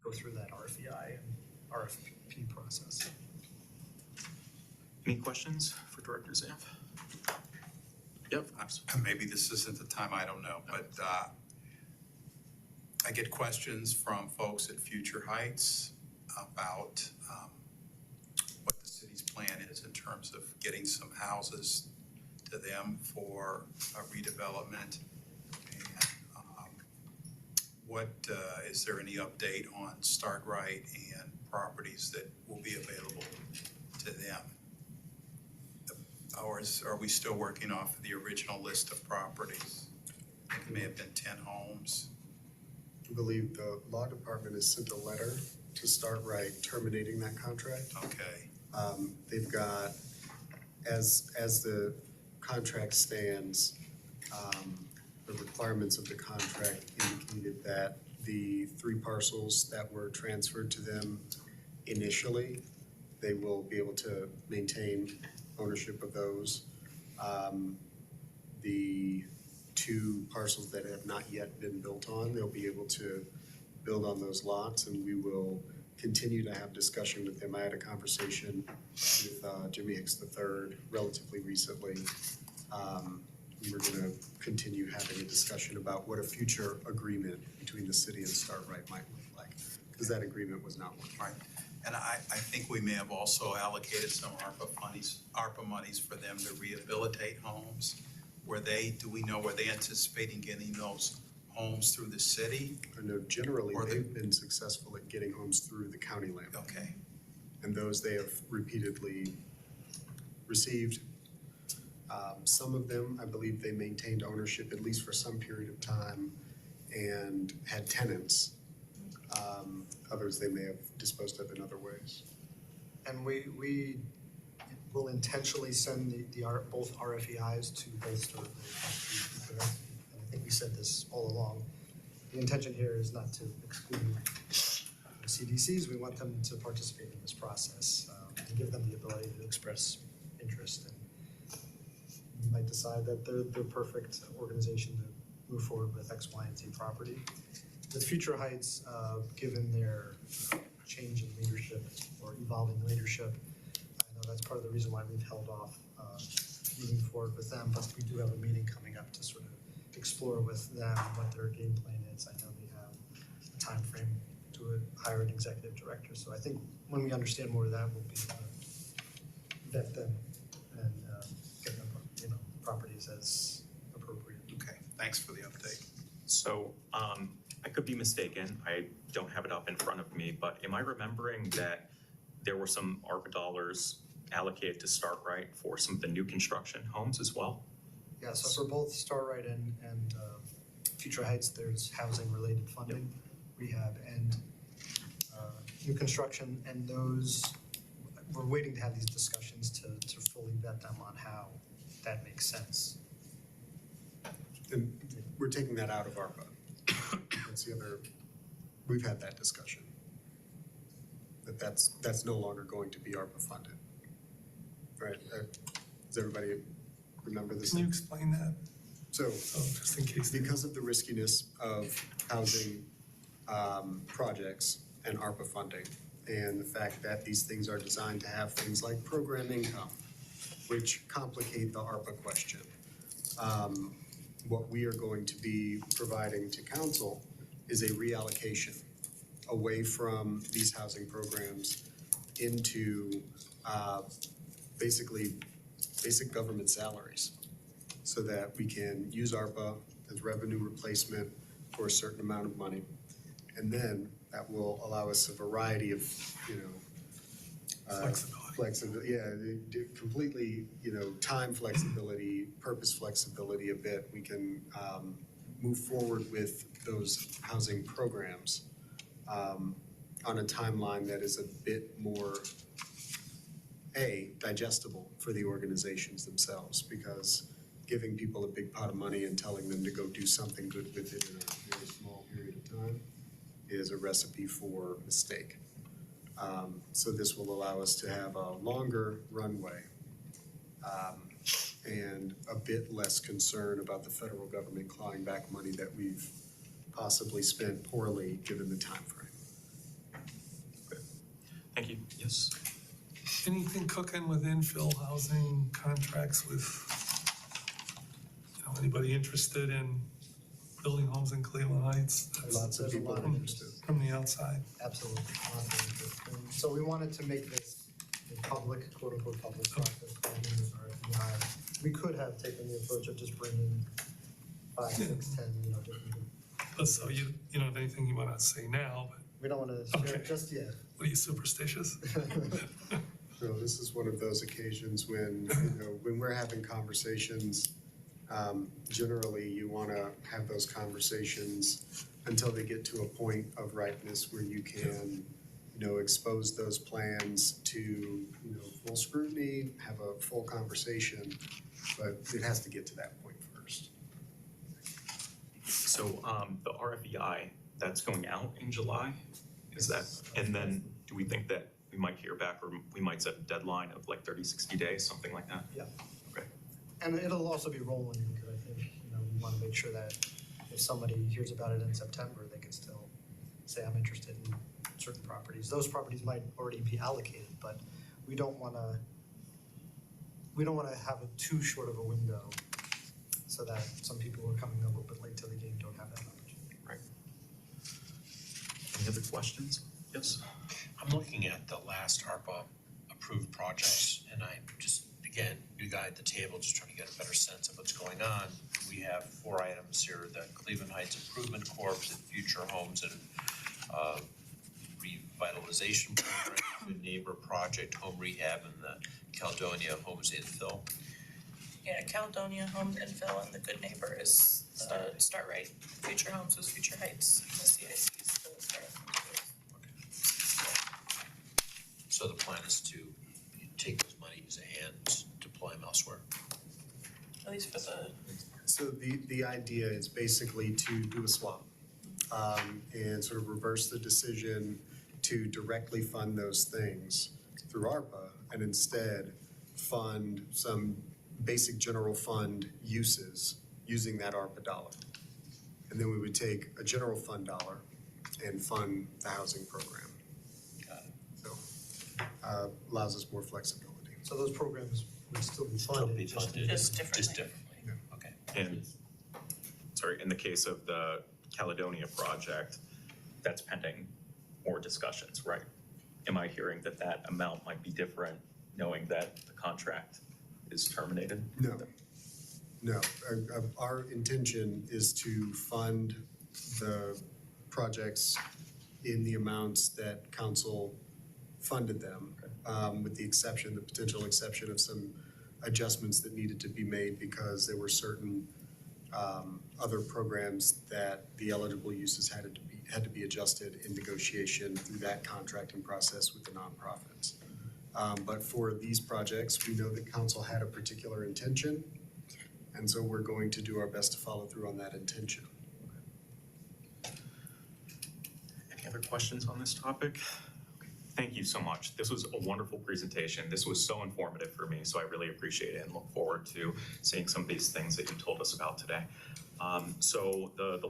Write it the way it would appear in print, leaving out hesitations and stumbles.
go through that RFEI and RFP process. Any questions for Director Zanf? Yep, absolutely. Maybe this isn't the time, I don't know, but I get questions from folks at Future Heights about what the city's plan is in terms of getting some houses to them for redevelopment. And is there any update on Startright and properties that will be available to them? Or are we still working off of the original list of properties? I think it may have been 10 homes. I believe the law department has sent a letter to Startright terminating that contract. Okay. They've got, as the contract stands, the requirements of the contract indicated that the 3 parcels that were transferred to them initially, they will be able to maintain ownership of those. The 2 parcels that have not yet been built on, they'll be able to build on those lots, and we will continue to have discussion with them. I had a conversation with Jimmy Hicks III relatively recently. We're going to continue having a discussion about what a future agreement between the city and Startright might look like, because that agreement was not working. Right. And I think we may have also allocated some ARPA monies for them to rehabilitate homes. Do we know, were they anticipating getting those homes through the city? I know generally they've been successful at getting homes through the county land bank. Okay. And those they have repeatedly received. Some of them, I believe they maintained ownership at least for some period of time and had tenants. Others they may have disposed of in other ways. And we will intentionally send both RFEIs to bolster the capacity. And I think we said this all along. The intention here is not to exclude the CDCs. We want them to participate in this process and give them the ability to express interest. And you might decide that they're the perfect organization to move forward with X, Y, and Z property. With Future Heights, given their change in leadership or evolving leadership, I know that's part of the reason why we've held off moving forward with them, but we do have a meeting coming up to sort of explore with them what their game plan is. I know they have a time frame to hire an executive director. So I think when we understand more of that, we'll be able to vet them and get them, properties as appropriate. Okay, thanks for the update. So I could be mistaken. I don't have it up in front of me, but am I remembering that there were some ARPA dollars allocated to Startright for some of the new construction homes as well? Yeah, so for both Startright and Future Heights, there's housing-related funding, rehab, and new construction, and those, we're waiting to have these discussions to fully vet them on how that makes sense. And we're taking that out of ARPA. That's the other, we've had that discussion. That's no longer going to be ARPA funded. Right? Does everybody remember this? Can you explain that? So, just in case. Because of the riskiness of housing projects and ARPA funding, and the fact that these things are designed to have things like program income, which complicate the ARPA question. What we are going to be providing to council is a reallocation away from these housing programs into basically basic government salaries, so that we can use ARPA as revenue replacement for a certain amount of money. And then that will allow us a variety of, flexibility. Yeah, completely, time flexibility, purpose flexibility a bit. We can move forward with those housing programs on a timeline that is a bit more digestible for the organizations themselves, because giving people a big pot of money and telling them to go do something good with it in a very small period of time is a recipe for mistake. So this will allow us to have a longer runway and a bit less concern about the federal government clawing back money that we've possibly spent poorly given the time frame. Thank you. Yes. Anything cooking with infill housing contracts with, anybody interested in building homes in Cleveland Heights? Lots of There's a people lot of interested. From the outside. Absolutely. And so we wanted to make this a public, quote unquote, public process. We could have taken the approach of just bringing 5, 6, 10, different. So you don't have anything you want to say now, but We don't want to share it Okay. just yet. what are you, superstitious? So this is one of those occasions when, when we're having conversations, generally you want to have those conversations until they get to a point of ripeness where you can, expose those plans to, full scrutiny, have a full conversation, but it has to get to that point first. So the RFEI, that's going out in July? Is that, and then do we think that we might hear back or we might set a deadline of like 30, 60 days, something like that? Yeah. Okay. And it'll also be rolling because I think, we want to make sure that if somebody hears about it in September, they can still say, I'm interested in certain properties. Those properties might already be allocated, but we don't want to have too short of a window so that some people who are coming a little bit late to the game don't have that opportunity. Right. Any other questions? Yes. I'm looking at the last ARPA approved projects, and I just, again, new guy at the table, just trying to get a better sense of what's going on. We have 4 items here: the Cleveland Heights Improvement Corps, the Future Homes and Revitalization Program, Good Neighbor Project, Home Rehab, and the Caledonia Homes Infill. Yeah, Caledonia Homes Infill and the Good Neighbor is Start Right. Future Homes is Future Heights. The CIC is the Start. So the plan is to take those monies and deploy them elsewhere. At least for the. So the idea is basically to do a swap and sort of reverse the decision to directly fund those things through ARPA and instead fund some basic general fund uses using that ARPA dollar. And then we would take a general fund dollar and fund the housing program. Got it. So allows us more flexibility. So those programs would still be Still funded. be funded, Just differently. Just differently, Yeah. okay. And, sorry, in the case of the Caledonia project, that's pending more discussions, right? Am I hearing that that amount might be different, knowing that the contract is terminated? No, our intention is to fund the projects in the amounts that council funded them, with the potential exception of some adjustments that needed to be made because there were certain other programs that the eligible uses had to be adjusted in negotiation through that contracting process with the nonprofits. But for these projects, we know that council had a particular intention, and so we're going to do our best to follow through on that intention. Any other questions on this topic? Okay. Thank you so much. This was a wonderful presentation. This was so informative for me, so I really appreciate it and look forward to seeing some of these things that you told us about today. So the